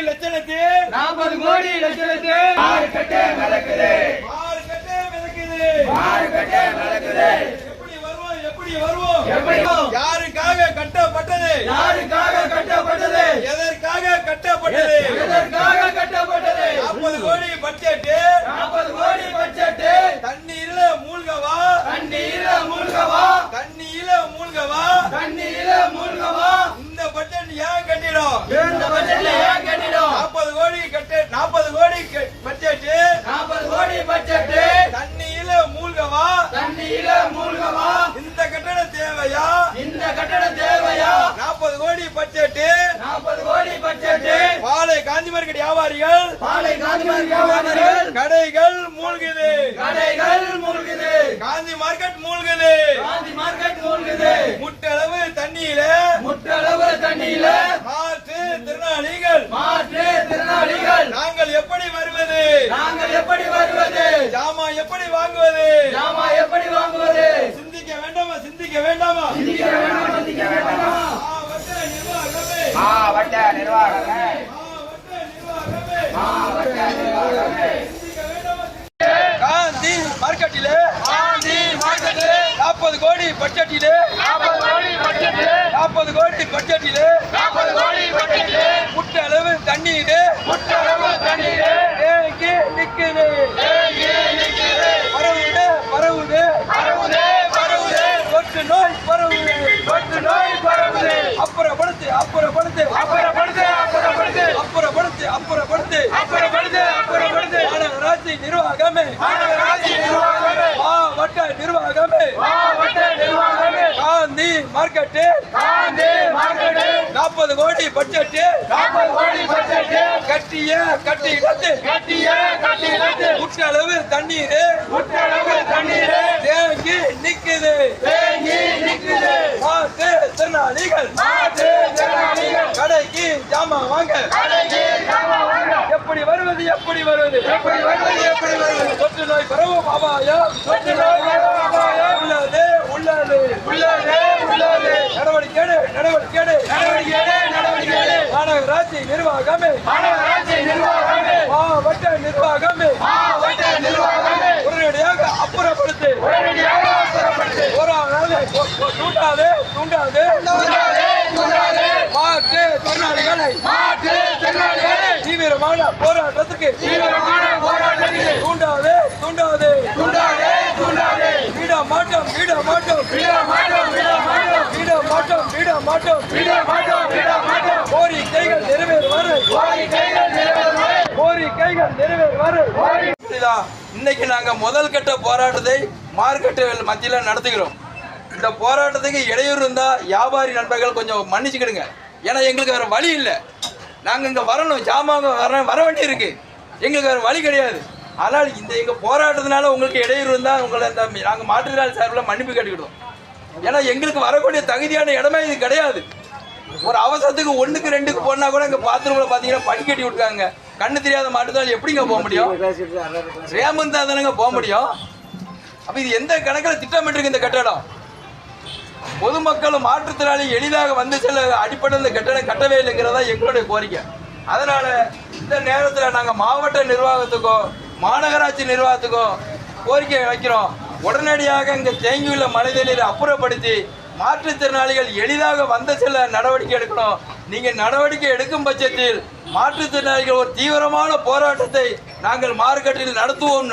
லட்சணத்தில் 40 கோடி லட்சணத்தில் மார்க்கெட்டே மிதக்குது. எப்படி வருவோம்? யாருக்காக கட்டப்பட்டது? எதற்காக கட்டப்பட்டது? 40 கோடி பட்ஜெட் தண்ணீரில மூழ்கவா? இந்த பட்ஜெட் ஏன் கட்டிடும்? 40 கோடி பட்ஜெட் தண்ணீரில மூழ்கவா? இந்த கட்டண தேவையா? 40 கோடி பட்ஜெட் பாலை காந்தி மார்க்கெட் வியாபாரிகள் கடைகள் மூழ்குது. காந்தி மார்க்கெட் மூழ்குது. முட்டளவு தண்ணியில மாற்று திறனாளிகள் நாங்கள் எப்படி வருவது? ஜாமா எப்படி வாங்குவது? சிந்திக்க வேண்டாமா? மாவட்ட நிர்வாகமே காந்தி மார்க்கெட்டிலே 40 கோடி பட்ஜெட்டிலே 40 கோடி பட்ஜெட்டிலே முட்டளவு தண்ணீர் தேங்கி நிக்குது. பரவுது தொற்று நோய் பரவுது. அப்புறப்படுத்து மாநகராட்சி நிர்வாகமே மாவட்ட நிர்வாகமே காந்தி மார்க்கெட்டு 40 கோடி பட்ஜெட் கட்டிய முட்டளவு தண்ணீர் தேங்கி நிக்குது. மாற்று திறனாளிகள் கடைக்கு ஜாமா வாங்க எப்படி வருவது? தொற்று நோய் பரவும் அபாயம் உள்ளது. நடவடிக்கை மாநகராட்சி நிர்வாகமே மாவட்ட நிர்வாகமே உடனடியாக அப்புறப்படுத்து. தூண்டாது மாற்று திறனாளிகளை தீவிரமான போராட்டத்துக்கு தூண்டாது. விட மாட்டோம். கோரிக்கைகள் நிறைவேறுவாரு. இன்னைக்கு நாங்க முதல் கட்ட போராட்டத்தை மார்க்கெட்டுகள் மத்தியில நடத்துகிறோம். இந்த போராட்டத்துக்கு இடையூறு இருந்தா வியாபாரி நண்பர்கள் கொஞ்சம் மன்னிச்சுக்கிடுங்க. ஏன்னா எங்களுக்கு வேற வழி இல்லை. நாங்க இங்க வரணும், ஜாமான் வர வேண்டி இருக்கு. எங்களுக்கு வேற வழி கிடையாது. ஆனால் இந்த எங்க போராட்டத்தினால உங்களுக்கு இடையூறு இருந்தா உங்களை நாங்க மாற்றுத்திறனாளி சார்பில் மன்னிப்பு கேட்டுக்கிட்டோம். ஏன்னா எங்களுக்கு வரக்கூடிய தகுதியான இடமே இது கிடையாது. ஒரு அவசரத்துக்கு 1க்கு 2க்கு போனா கூட இங்க பாத்ரூம்ல பாத்தீங்கன்னா படி கட்டி விட்டுருக்காங்க. கண்ணு தெரியாத மாட்டுத்தால் எப்படிங்க போக முடியும்? ரேமந்தா தானங்க போக முடியும். அப்ப இது எந்த கணக்கில் திட்டமிட்டிருக்கு இந்த கட்டடம்? பொதுமக்களும் மாற்றுத்திறனாளி எளிதாக வந்து செல்ல அடிப்படை இந்த கட்டடம் கட்டவே இல்லைங்கிறதா எங்களுடைய கோரிக்கை. அதனால இந்த நேரத்தில் நாங்கள் மாவட்ட நிர்வாகத்துக்கோ மாநகராட்சி நிர்வாகத்துக்கோ கோரிக்கை வைக்கிறோம். உடனடியாக இங்கே தேங்கியுள்ள மனிதநீரை அப்புறப்படுத்தி மாற்றுத்திறனாளிகள் எளிதாக வந்து செல்ல நடவடிக்கை எடுக்கணும். நீங்கள் நடவடிக்கை எடுக்கும் பட்சத்தில் மாற்றுத்திறனாளிகள் ஒரு தீவிரமான போராட்டத்தை நாங்கள் மார்க்கெட்டில்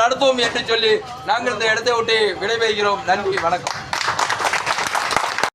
நடத்துவோம் என்று சொல்லி நாங்கள் இந்த இடத்தை விட்டு விடைபெறுகிறோம். நன்றி, வணக்கம்.